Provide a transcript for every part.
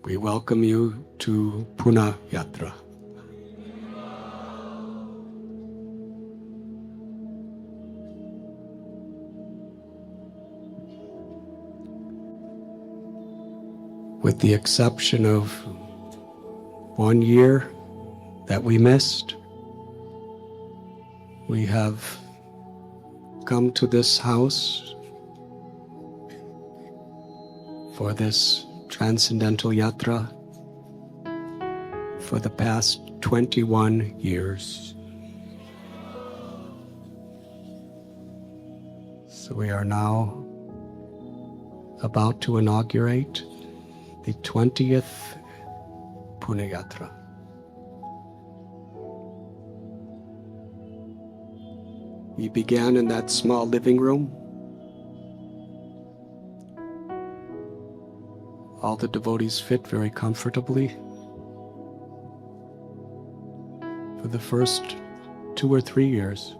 we welcome you to Pune Yatra. With the exception of 1 year that we missed, we have come to this house for this transcendental yatra for the past 21 years. So we are now about to inaugurate the 20th Pune Yatra. We began in that small living room. All the devotees fit very comfortably. For the first 2 or 3 years,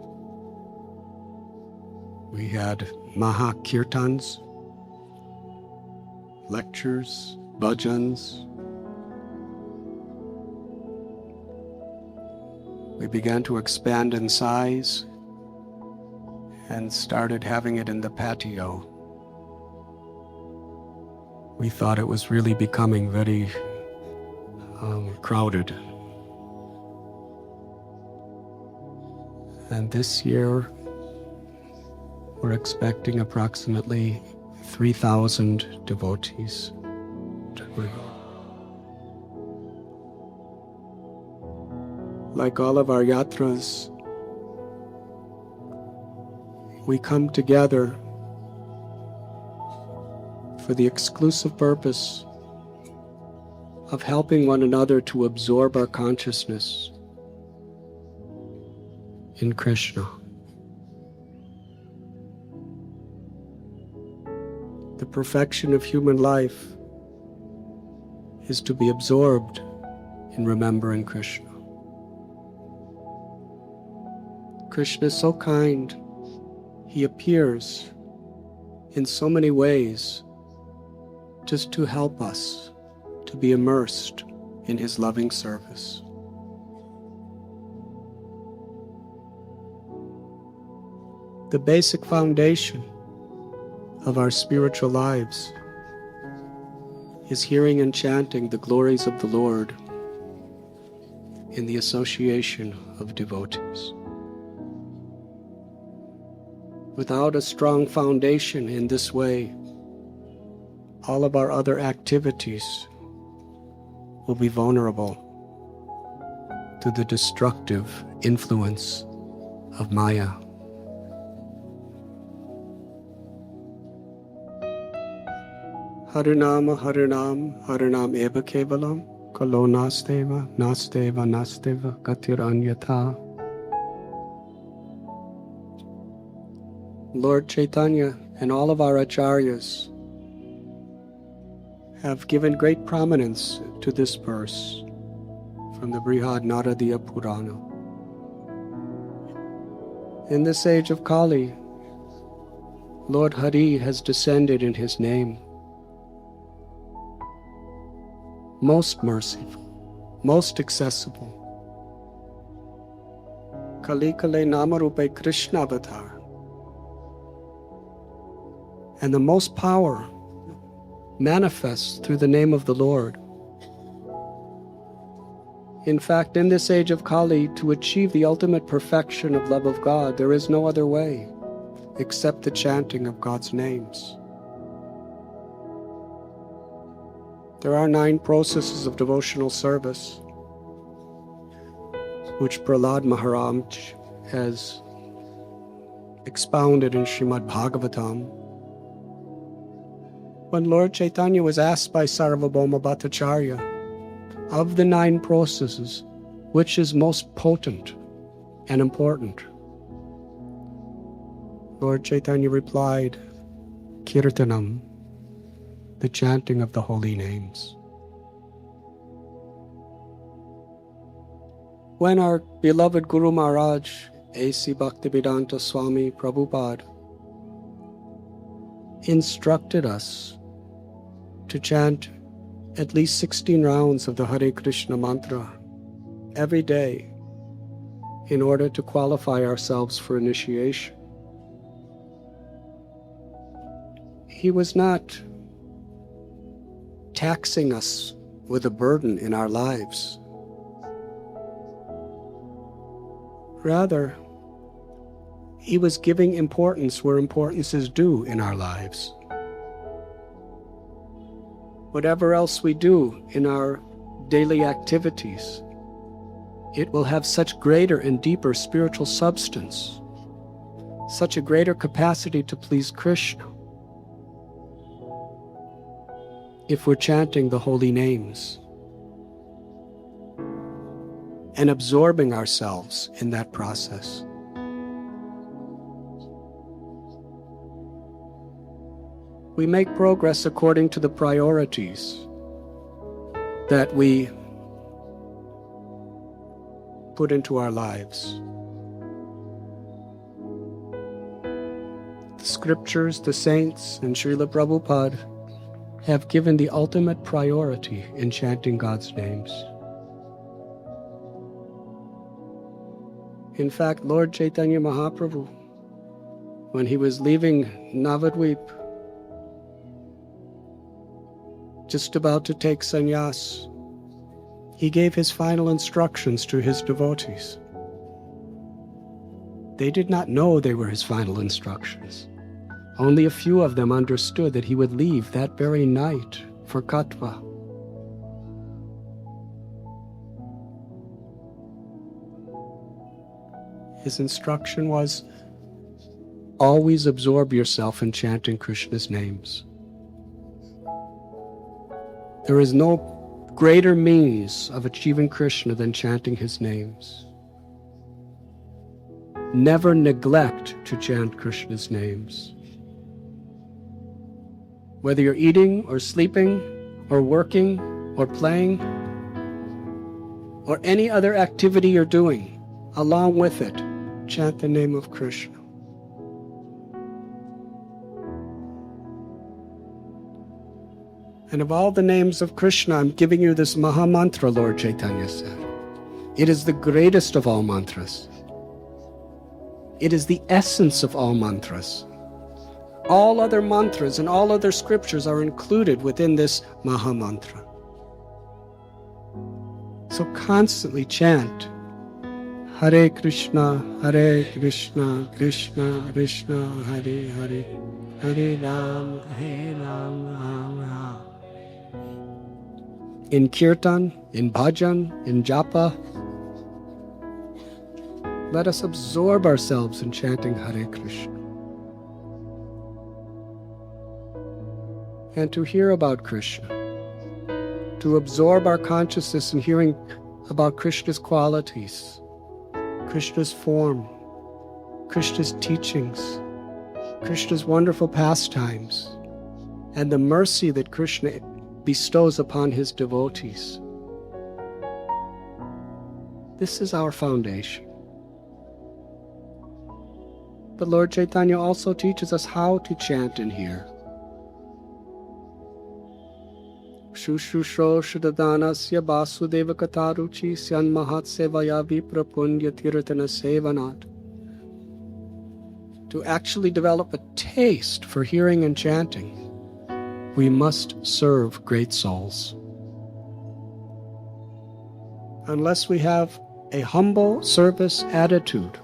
we had Maha Kirtans, lectures, bhajans. We began to expand in size and started having it in the patio. We thought it was really becoming very crowded. And this year, we're expecting approximately 3,000 devotees. Like all of our yatras, we come together for the exclusive purpose of helping one another to absorb our consciousness in Krishna. The perfection of human life is to be absorbed in remembering Krishna. Krishna is so kind. He appears in so many ways just to help us to be immersed in His loving service. The basic foundation of our spiritual lives is hearing and chanting the glories of the Lord in the association of devotees. Without a strong foundation in this way, all of our other activities will be vulnerable to the destructive influence of Maya. Harinam, Harinam eva kevalam, kalo nasteva, nasteva, katiranyatha. Lord Chaitanya and all of our Acharyas have given great prominence to this verse from the Brihad Naradiya Purana. In this age of Kali, Lord Hari has descended in His name. Most merciful, most accessible. Kali Kale Namarupe Krishna Avatar. And the most power manifests through the name of the Lord. In fact, in this age of Kali, to achieve the ultimate perfection of love of God, there is no other way except the chanting of God's names. There are 9 processes of devotional service, which Prahlad Maharaj has expounded in Srimad Bhagavatam. When Lord Chaitanya was asked by Sarvabhauma Bhattacharya, of the 9 processes, which is most potent and important? Lord Chaitanya replied, Kirtanam, the chanting of the holy names. When our beloved Guru Maharaj, A.C. Bhaktivedanta Swami Prabhupada, instructed us to chant at least 16 rounds of the Hare Krishna mantra every day in order to qualify ourselves for initiation. He was not taxing us with a burden in our lives. Rather, he was giving importance where importance is due in our lives. Whatever else we do in our daily activities, it will have such greater and deeper spiritual substance, such a greater capacity to please Krishna, if we're chanting the holy names and absorbing ourselves in that process. We make progress according to the priorities that we put into our lives. The scriptures, the saints, and Srila Prabhupada have given the ultimate priority in chanting God's names. In fact, Lord Chaitanya Mahāprabhu, when he was leaving Navadvip, just about to take sannyas, he gave his final instructions to his devotees. They did not know they were his final instructions. Only a few of them understood that he would leave that very night for Katha. His instruction was, always absorb yourself in chanting Krishna's names. There is no greater means of achieving Krishna than chanting his names. Never neglect to chant Krishna's names. Whether you're eating or sleeping or working or playing or any other activity you're doing, along with it, chant the name of Krishna. And of all the names of Krishna, I'm giving you this Maha Mantra, Lord Chaitanya said. It is the greatest of all mantras. It is the essence of all mantras. All other mantras and all other scriptures are included within this Maha Mantra. So constantly chant Hare Krishna, Krishna Krishna, Hare Hare, Hare Ram, Ram Ram. In kirtan, in bhajan, in japa, let us absorb ourselves in chanting Hare Krishna. And to hear about Krishna, to absorb our consciousness in hearing about Krishna's qualities, Krishna's form, Krishna's teachings, Krishna's wonderful pastimes, and the mercy that Krishna bestows upon his devotees. This is our foundation. But Lord Chaitanya also teaches us how to chant and hear. Shushusho Shudadhanasya Vasudeva Kataruchi Syan Mahat Sevaya Vipra Punya Tirtana Sevanat. To actually develop a taste for hearing and chanting, we must serve great souls. Unless we have a humble service attitude,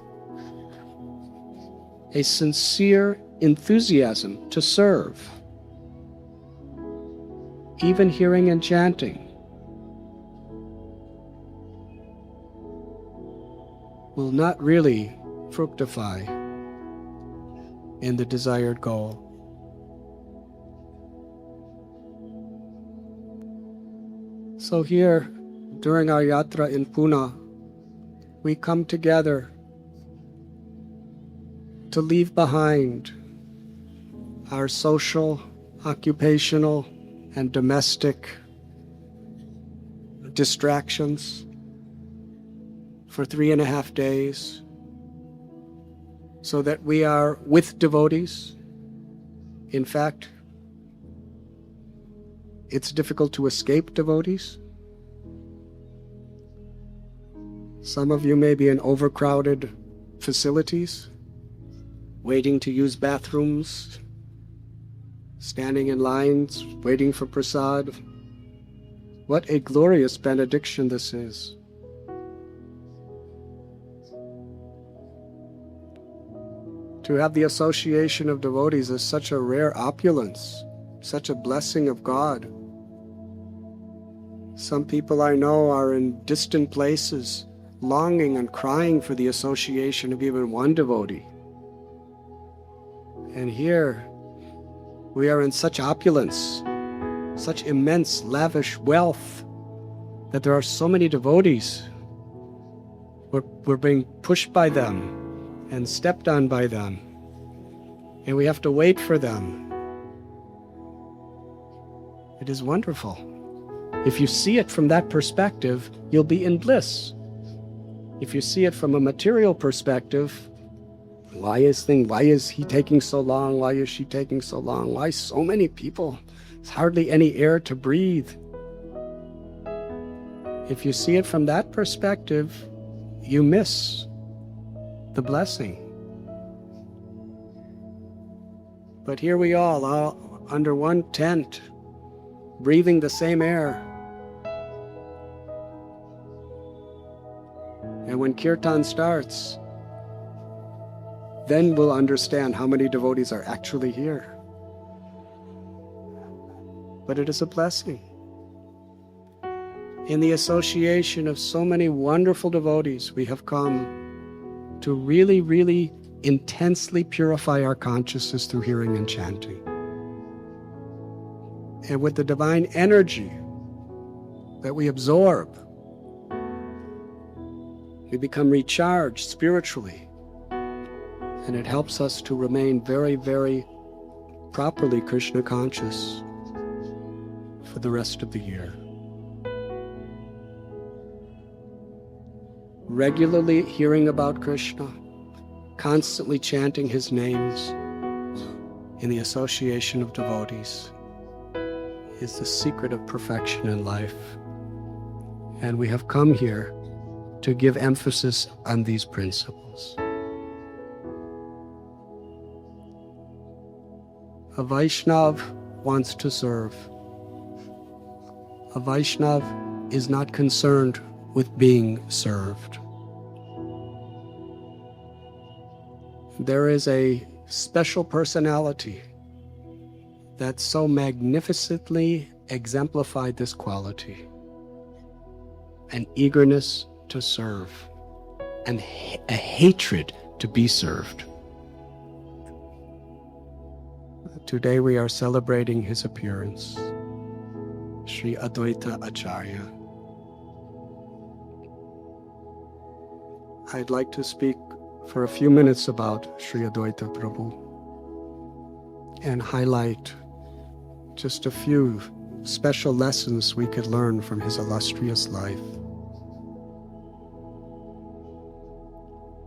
a sincere enthusiasm to serve, even hearing and chanting will not really fructify in the desired goal. So here, during our yatra in Pune, we come together to leave behind our social, occupational, and domestic distractions for 3.5 days, so that we are with devotees. In fact, it's difficult to escape devotees. Some of you may be in overcrowded facilities, waiting to use bathrooms, standing in lines, waiting for prasad. What a glorious benediction this is. To have the association of devotees is such a rare opulence, such a blessing of God. Some people I know are in distant places, longing and crying for the association of even one devotee. And here, we are in such opulence, such immense, lavish wealth, that there are so many devotees. We're being pushed by them and stepped on by them, and we have to wait for them. It is wonderful. If you see it from that perspective, you'll be in bliss. If you see it from a material perspective, why is he taking so long? Why is she taking so long? Why so many people? There's hardly any air to breathe. If you see it from that perspective, you miss the blessing. But here we all under one tent, breathing the same air. And when kirtan starts, then we'll understand how many devotees are actually here. But it is a blessing. In the association of so many wonderful devotees, we have come to really, really intensely purify our consciousness through hearing and chanting. And with the divine energy that we absorb, we become recharged spiritually. And it helps us to remain very, very properly Krishna conscious for the rest of the year. Regularly hearing about Krishna, constantly chanting his names in the association of devotees is the secret of perfection in life. And we have come here to give emphasis on these principles. A Vaishnav wants to serve. A Vaishnav is not concerned with being served. There is a special personality that so magnificently exemplified this quality: an eagerness to serve and a hatred to be served. Today we are celebrating his appearance, Śrī Advaita Āchārya. I'd like to speak for a few minutes about Śrī Advaita Prabhu and highlight just a few special lessons we could learn from his illustrious life.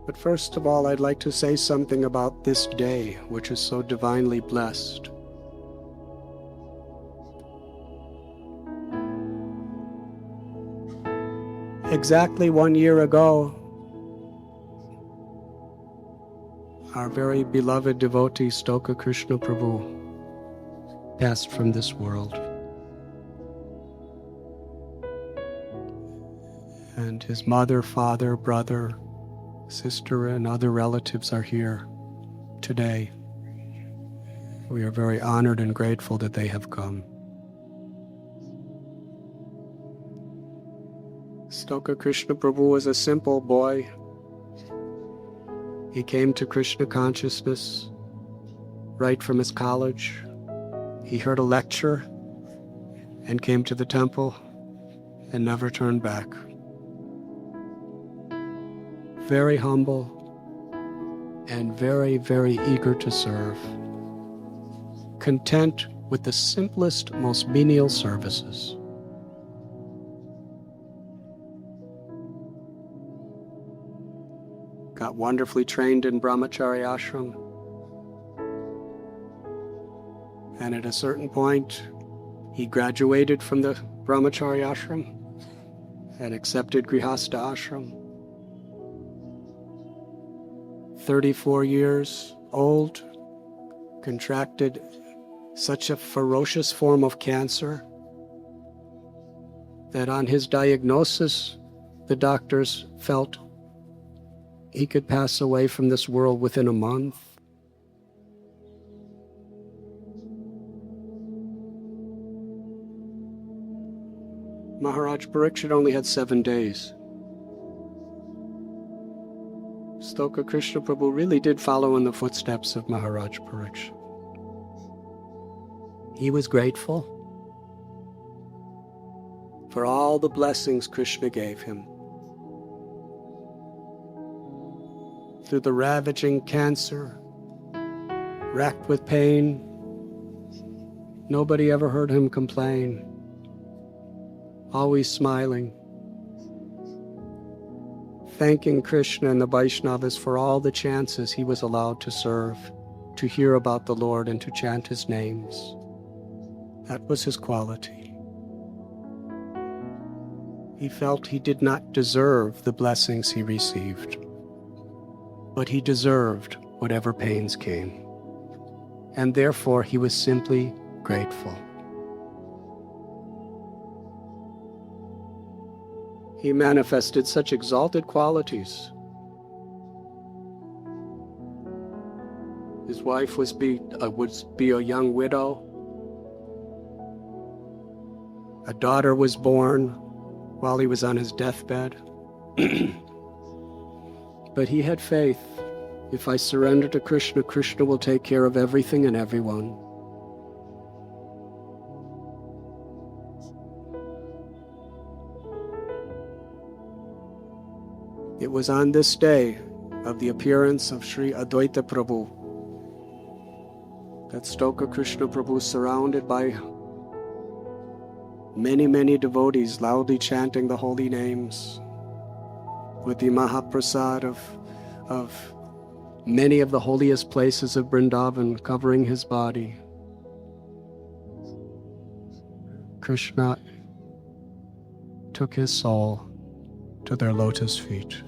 But first of all, I'd like to say something about this day, which is so divinely blessed. Exactly 1 year ago, our very beloved devotee Stoka Krishna Prabhu passed from this world. And his mother, father, brother, sister, and other relatives are here today. We are very honored and grateful that they have come. Stoka Krishna Prabhu was a simple boy. He came to Krishna consciousness right from his college. He heard a lecture and came to the temple and never turned back. Very humble and very, very eager to serve. Content with the simplest, most menial services. Got wonderfully trained in brahmachari ashram. And at a certain point, He graduated from the Brahmacharya ashram and accepted Grihastha ashram. 34 years old, contracted such a ferocious form of cancer that on his diagnosis, the doctors felt he could pass away from this world within a month. Maharaj Parikshit only had 7 days. Stoka Krishna Prabhu really did follow in the footsteps of Maharaj Parikshit. He was grateful for all the blessings Krishna gave him. Through the ravaging cancer, racked with pain, nobody ever heard him complain. Always smiling, thanking Krishna and the Vaishnavas for all the chances he was allowed to serve, to hear about the Lord and to chant his names. That was his quality. He felt he did not deserve the blessings he received, but he deserved whatever pains came, and therefore he was simply grateful. He manifested such exalted qualities. His wife would be a young widow. A daughter was born while he was on his deathbed. But he had faith. If I surrender to Krishna, Krishna will take care of everything and everyone. It was on this day of the appearance of Śrī Advaita Prabhu that Stoka Krishna Prabhu, surrounded by many devotees loudly chanting the holy names, with the Mahaprasad of many of the holiest places of Vrindavan covering his body, Krishna took his soul to their lotus feet.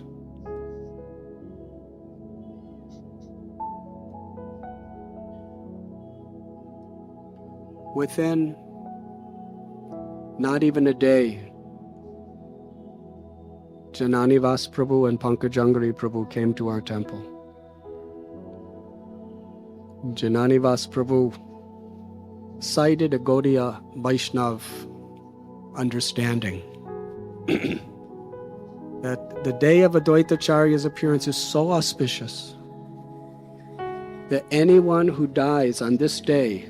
Within not even a day, Jananivas Prabhu and Pankajangari Prabhu came to our temple. Jananivas Prabhu cited a Gaudiya Vaishnav understanding that the day of Advaita Acharya's appearance is so auspicious that anyone who dies on this day,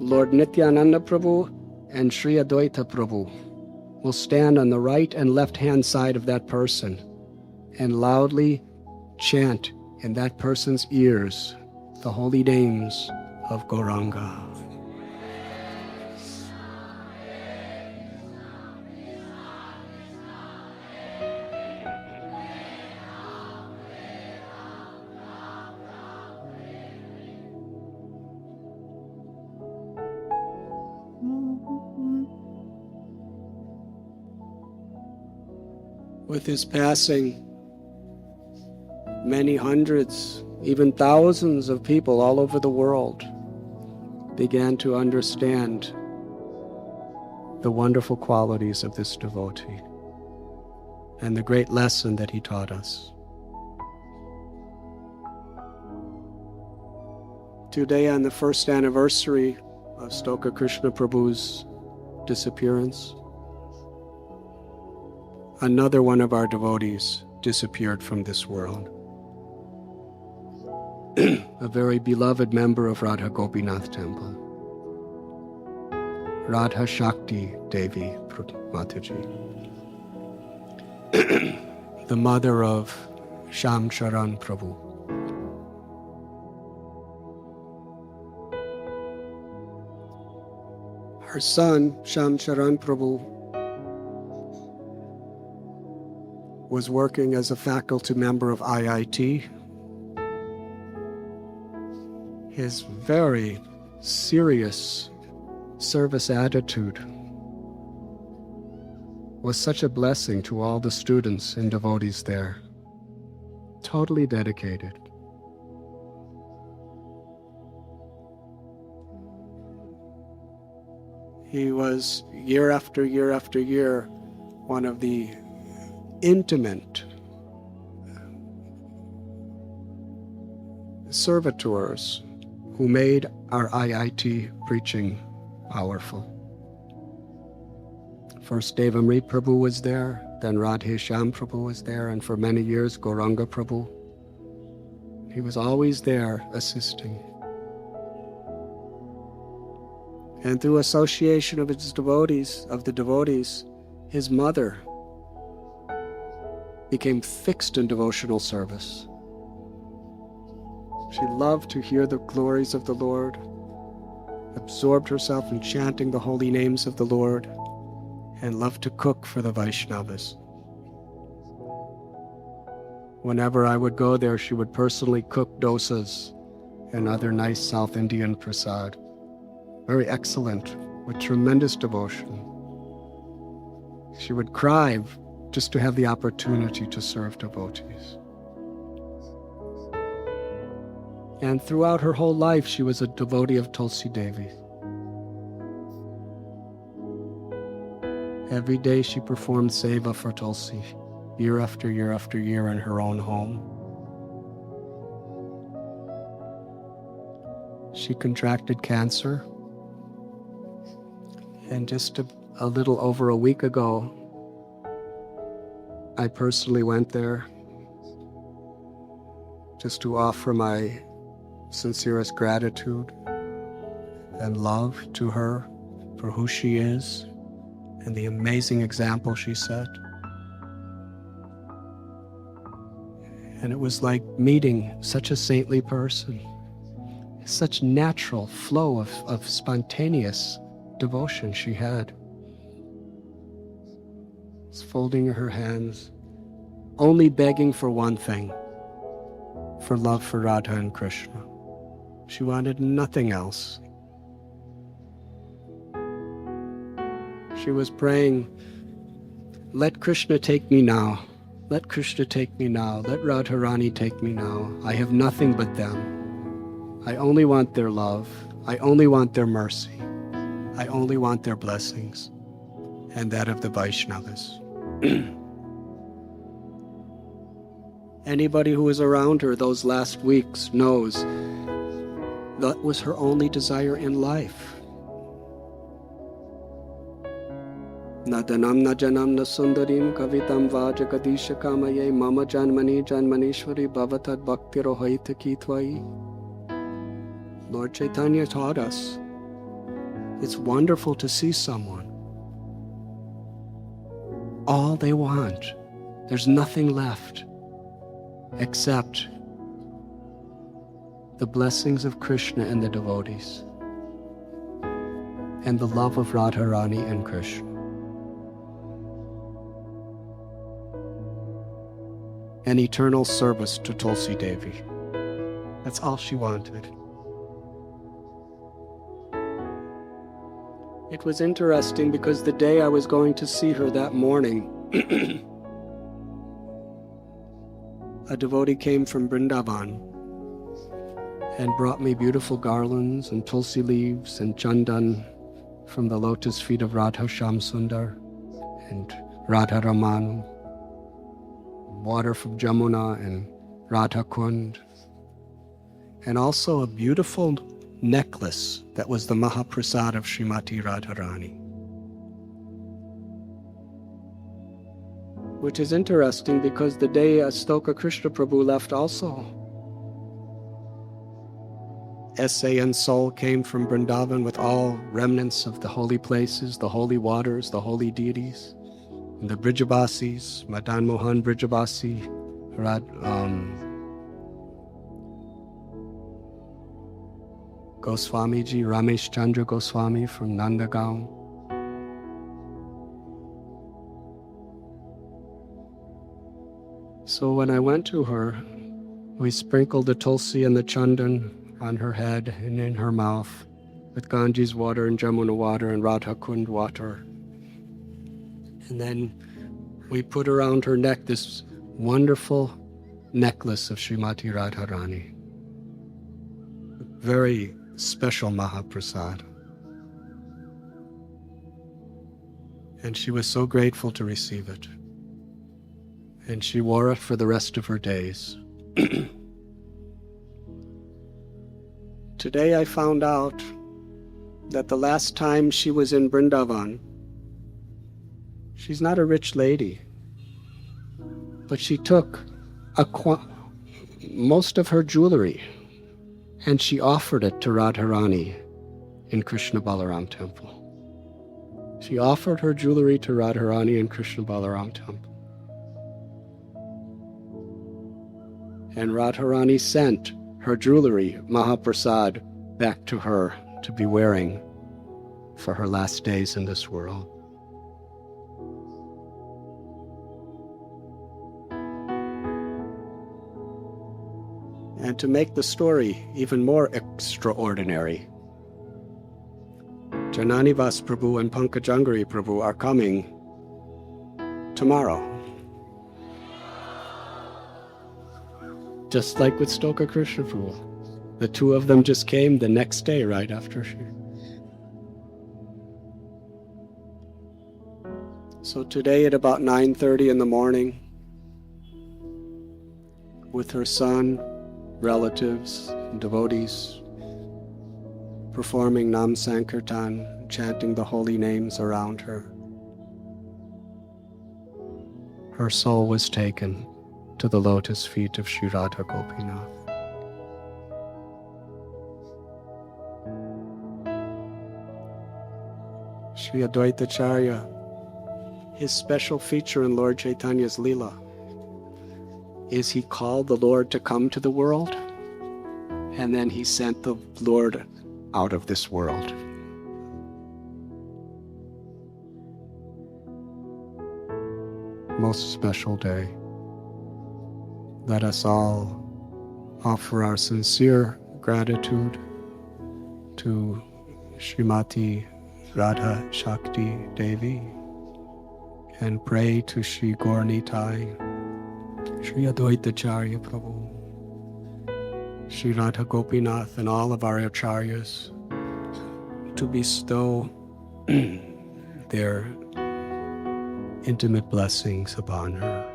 Lord Nityananda Prabhu and Śrī Advaita Prabhu will stand on the right and left hand side of that person and loudly chant in that person's ears the holy names of Gaurāṅga. With his passing, many hundreds, even thousands of people all over the world began to understand the wonderful qualities of this devotee and the great lesson that he taught us. Today, on the first anniversary of Stoka Krishna Prabhu's disappearance, another one of our devotees disappeared from this world. A very beloved member of Radha Gopinath Temple, Radha Shakti Devi Mataji, the mother of Sham Charan Prabhu. Her son, Sham Charan Prabhu, was working as a faculty member of IIT. His very serious service attitude was such a blessing to all the students and devotees there. Totally dedicated. He was, year after year after year, one of the intimate servitors who made our IIT preaching powerful. First Devamrit Prabhu was there, then Radhe Shyam Prabhu was there, and for many years Gaurāṅga Prabhu. He was always there assisting. And through association of his devotees, his mother became fixed in devotional service. She loved to hear the glories of the Lord, absorbed herself in chanting the holy names of the Lord, and loved to cook for the Vaishnavas. Whenever I would go there, she would personally cook dosas and other nice South Indian prasad. Very excellent, with tremendous devotion. She would cry just to have the opportunity to serve devotees. And throughout her whole life, she was a devotee of Tulsi Devi. Every day she performed seva for Tulsi, year after year after year in her own home. She contracted cancer, and just a little over a week ago, I personally went there just to offer my sincerest gratitude and love to her for who she is and the amazing example she set. And it was like meeting such a saintly person, such natural flow of spontaneous devotion she had. Just folding her hands, only begging for one thing, for love for Radha and Krishna. She wanted nothing else. She was praying, let Krishna take me now. Let Krishna take me now. Let Radharani take me now. I have nothing but them. I only want their love. I only want their mercy. I only want their blessings, and that of the Vaishnavas. Anybody who was around her those last weeks knows that was her only desire in life. Nadanam na janam na sundarim kavitam vajagadisha kamaye mama janmani janmanishwari bhavatad bhaktirohaita kitvai. Lord Chaitanya taught us it's wonderful to see someone. All they want, there's nothing left except the blessings of Krishna and the devotees, and the love of Radharani and Krishna. An eternal service to Tulsi Devi. That's all she wanted. It was interesting because the day I was going to see her that morning, a devotee came from Vrindavan and brought me beautiful garlands and tulsi leaves and chandan from the lotus feet of Radha Shyam Sundar and Radha Raman, water from Jamuna and Radha Kund, and also a beautiful necklace that was the Mahaprasad of Srimati Radharani. Which is interesting because the day Stoka Krishna Prabhu left also, Essay and Soul came from Vrindavan with all remnants of the holy places, the holy waters, the holy deities, and the Brijabasis, Madan Mohan Brijabasi, Goswamiji, Ramesh Chandra Goswami from Nandagaon. So when I went to her, we sprinkled the tulsi and the chandan on her head and in her mouth, with Ganges water and Jamuna water and Radha Kund water. And then we put around her neck this wonderful necklace of Srimati Radharani. Very special Mahaprasad. And she was so grateful to receive it. And she wore it for the rest of her days. Today I found out that the last time she was in Vrindavan, she's not a rich lady, but she took most of her jewelry and she offered it to Radharani in Krishna Balaram temple. She offered her jewelry to Radharani in Krishna Balaram temple. And Radharani sent her jewelry, Mahaprasad, back to her to be wearing for her last days in this world. And to make the story even more extraordinary, Jananivas Prabhu and Pankajangari Prabhu are coming tomorrow. Just like with Stoka Krishna Prabhu. The two of them just came the next day right after she. So today at about 9:30 in the morning, with her son, relatives, devotees, performing Nam Sankirtan, chanting the holy names around her, her soul was taken to the lotus feet of Śrī Radha Gopinath. Śrī Advaita Āchārya, his special feature in Lord Chaitanya's Leela is he called the Lord to come to the world, and then he sent the Lord out of this world. Most special day. Let us all offer our sincere gratitude to Srimati Radha Shakti Devi and pray to Shri Gaurāṅga, Śrī Advaita Āchārya Prabhu, Śrī Radha Gopinath and all of our Acharyas to bestow their intimate blessings upon her.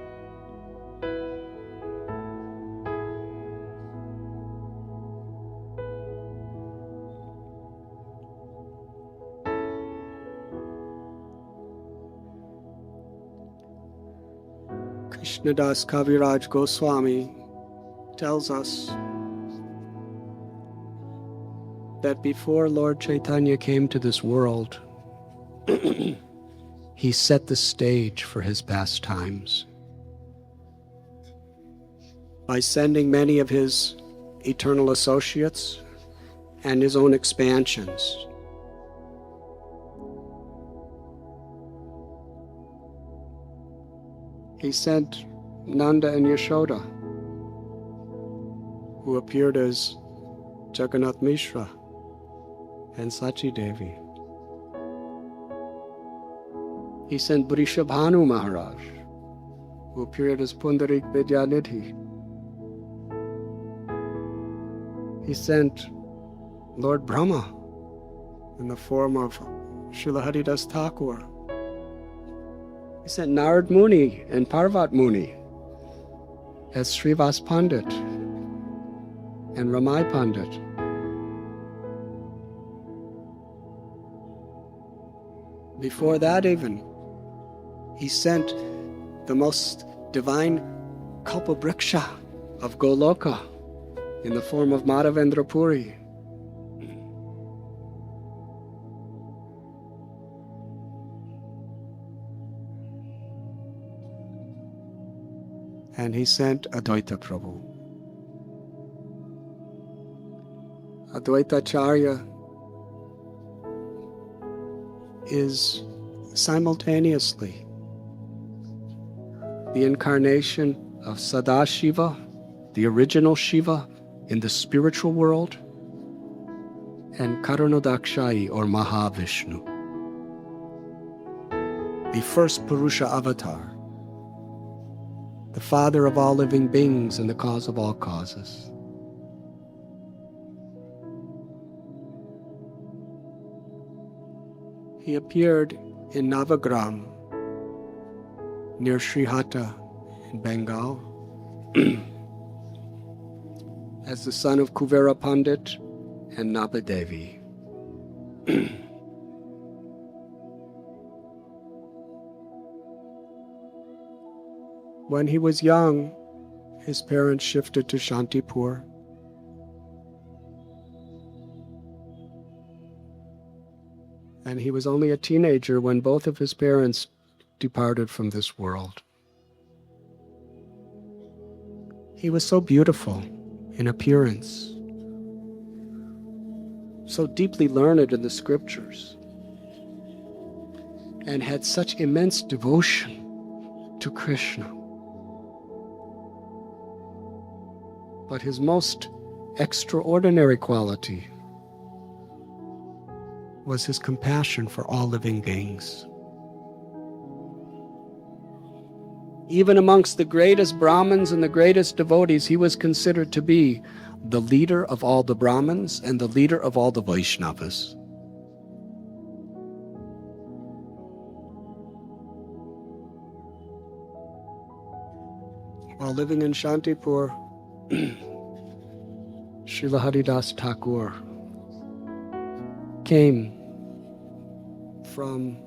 Krishnadas Kaviraj Goswami tells us that before Lord Chaitanya came to this world, he set the stage for his pastimes by sending many of his eternal associates and his own expansions. He sent Nanda and Yashoda, who appeared as Jagannath Mishra and Sachi Devi. He sent Vrishabhanu Maharaj, who appeared as Pundarik Vidyanidhi. He sent Lord Brahma in the form of Srila Haridas Thakur. He sent Narad Muni and Parvat Muni as Srivas Pandit and Ramai Pandit. Before that even, he sent the most divine Kalpabriksha of Goloka in the form of Madhavendra Puri. And he sent Advaita Prabhu. Advaita Āchārya is simultaneously the incarnation of Sadashiva, the original Shiva in the spiritual world, and Karunodakshayi or Mahavishnu, the first Purusha avatar, the father of all living beings and the cause of all causes. He appeared in Navagram, near Srihata in Bengal, as the son of Kuvera Pandit and Naba Devi. When he was young, his parents shifted to Shantipur. And he was only a teenager when both of his parents departed from this world. He was so beautiful in appearance, so deeply learned in the scriptures, and had such immense devotion to Krishna. But his most extraordinary quality was his compassion for all living beings. Even amongst the greatest Brahmins and the greatest devotees, he was considered to be the leader of all the Brahmins and the leader of all the Vaishnavas. While living in Shantipur, Srila Haridas Thakur came from,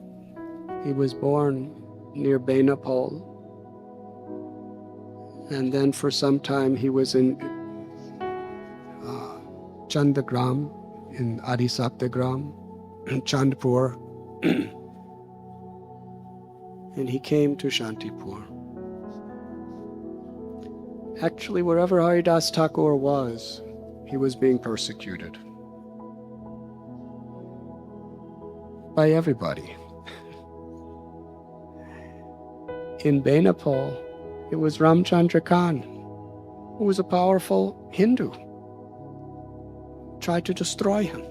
he was born near Benapole, and then for some time he was in Chandagram, in Adisaptagram, Chandpur, and he came to Shantipur. Actually, wherever Haridas Thakur was, he was being persecuted by everybody. In Benapole, it was Ramchandra Khan, who was a powerful Hindu, tried to destroy him.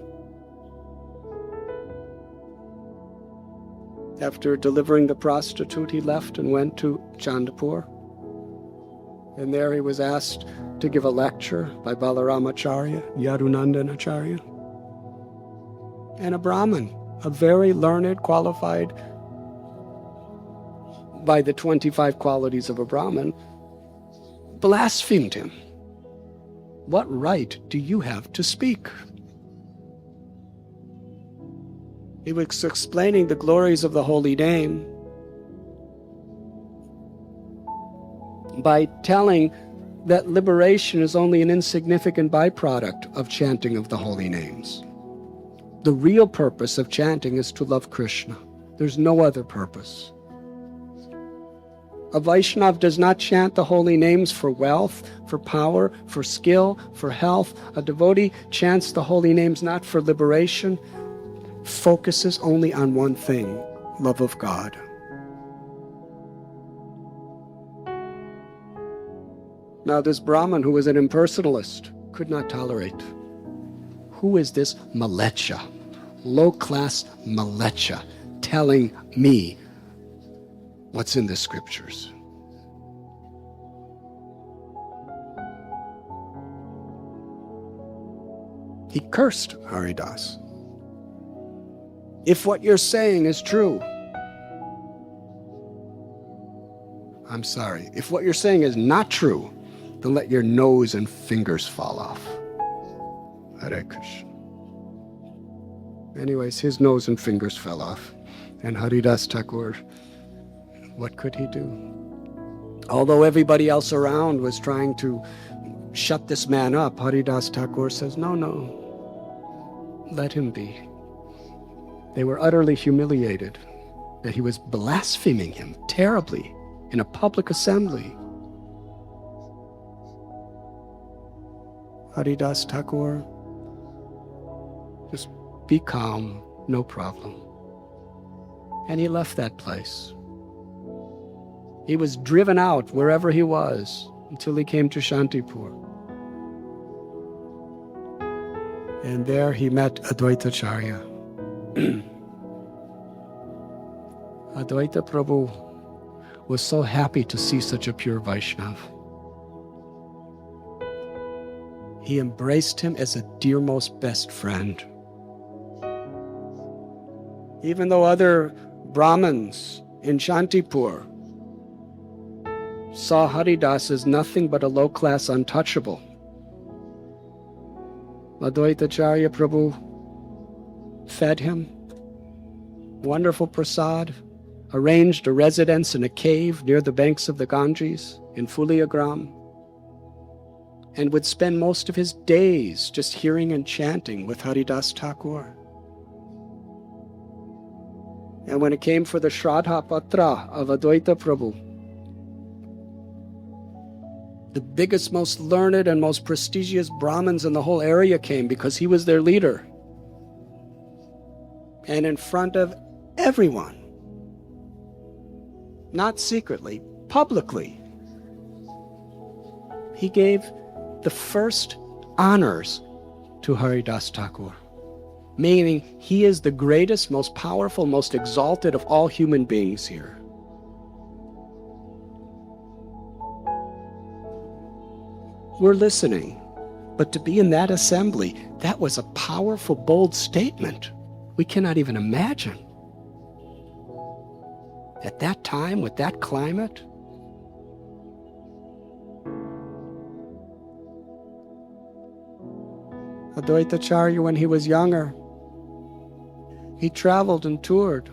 After delivering the prostitute, he left and went to Chandapur. And there he was asked to give a lecture by Balaram Acharya, Yadunandan Acharya. And a Brahmin, a very learned, qualified by the 25 qualities of a Brahmin, blasphemed him. What right do you have to speak? He was explaining the glories of the holy name by telling that liberation is only an insignificant byproduct of chanting of the holy names. The real purpose of chanting is to love Krishna. There's no other purpose. A Vaishnav does not chant the holy names for wealth, for power, for skill, for health. A devotee chants the holy names not for liberation, focuses only on one thing, love of God. Now this Brahmin, who was an impersonalist, could not tolerate. Who is this malecha, low-class malecha, telling me what's in the scriptures? He cursed Haridas. If what you're saying is true, I'm sorry. If what you're saying is not true, then let your nose and fingers fall off. Hare Krishna. Anyways, his nose and fingers fell off. And Haridas Thakur, what could he do? Although everybody else around was trying to shut this man up, Haridas Thakur says, no, let him be. They were utterly humiliated that he was blaspheming him terribly in a public assembly. Haridas Thakur, just be calm, no problem. And he left that place. He was driven out wherever he was until he came to Shantipur. And there he met Advaita Acharya. Advaita Prabhu was so happy to see such a pure Vaishnav. He embraced him as a dearmost best friend. Even though other Brahmins in Shantipur saw Haridas as nothing but a low-class untouchable, Advaita Acharya Prabhu fed him wonderful prasad, arranged a residence in a cave near the banks of the Ganges in Fuliagram, and would spend most of his days just hearing and chanting with Haridas Thakur. And when it came for the Shraddha Patra of Advaita Prabhu, the biggest, most learned, and most prestigious Brahmins in the whole area came because he was their leader. And in front of everyone, not secretly, publicly, he gave the first honors to Haridas Thakur, meaning he is the greatest, most powerful, most exalted of all human beings here. We're listening, but to be in that assembly, that was a powerful, bold statement. We cannot even imagine. At that time, with that climate, Advaita Acharya, when he was younger, he traveled and toured.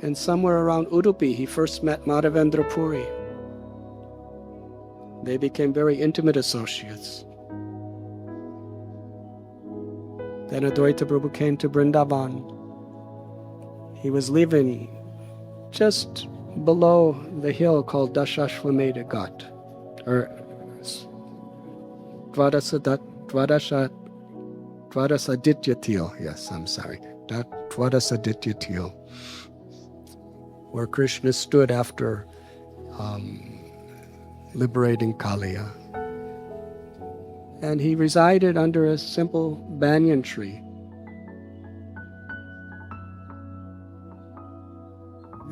And somewhere around Udupi, he first met Madhavendra Puri. They became very intimate associates. Then Advaita Prabhu came to Vrindavan. He was living just below the hill called Dashashwamedha Ghat, or Dvadasaditya Til. Yes, I'm sorry. Dvadasaditya Til, where Krishna stood after liberating Kaliya. And he resided under a simple banyan tree.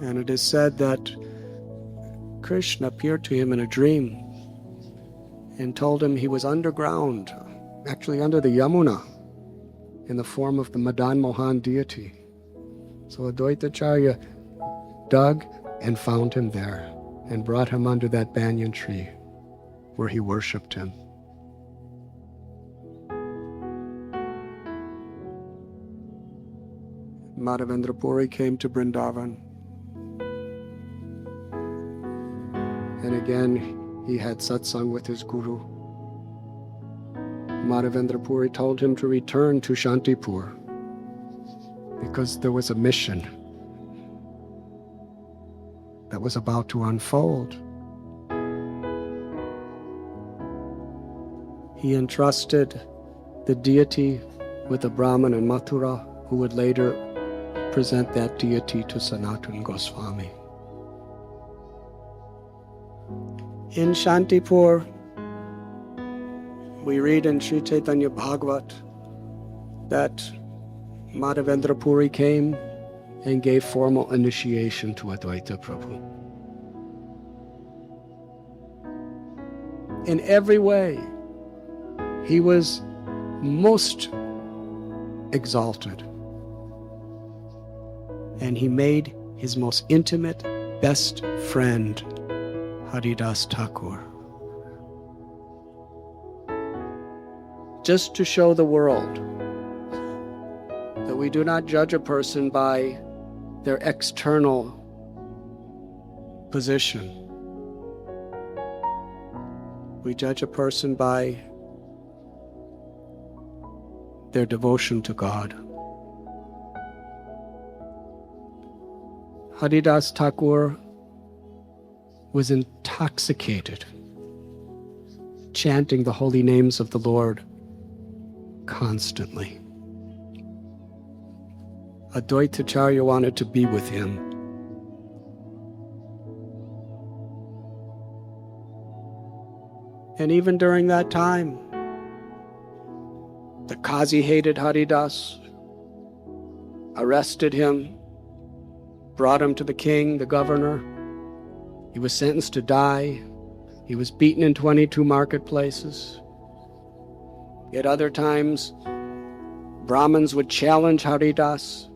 And it is said that Krishna appeared to him in a dream and told him he was underground, actually under the Yamuna, in the form of the Madan Mohan deity. So Advaita Acharya dug and found him there and brought him under that banyan tree where he worshipped him. Madhavendra Puri came to Vrindavan. And again, he had satsang with his guru. Madhavendra Puri told him to return to Shantipur because there was a mission that was about to unfold. He entrusted the deity with a Brahman in Mathura who would later present that deity to Sanatana Goswami. In Shantipur, we read in Śrī Caitanya Bhagavat that Madhavendra Puri came and gave formal initiation to Advaita Prabhu. In every way, he was most exalted. And he made his most intimate, best friend, Haridas Thakur. Just to show the world that we do not judge a person by their external position. We judge a person by their devotion to God. Haridas Thakur was intoxicated, chanting the holy names of the Lord constantly. Advaita Acharya wanted to be with him. And even during that time, The Qazi hated Haridas, arrested him, brought him to the king, the governor. He was sentenced to die. He was beaten in 22 marketplaces. At other times, Brahmins would challenge Haridas.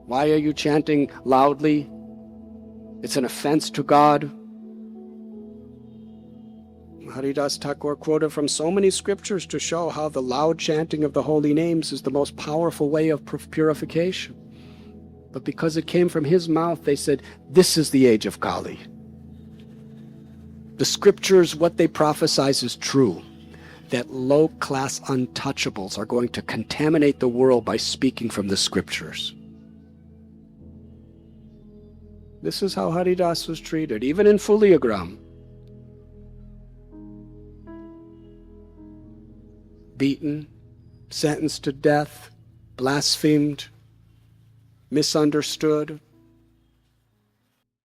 Why are you chanting loudly? It's an offense to God. Haridas Thakur quoted from so many scriptures to show how the loud chanting of the holy names is the most powerful way of purification. But because it came from his mouth, they said, this is the age of Kali. The scriptures, what they prophesize is true, that low-class untouchables are going to contaminate the world by speaking from the scriptures. This is how Haridas was treated, even in Fuliagram. Beaten, sentenced to death, blasphemed, misunderstood,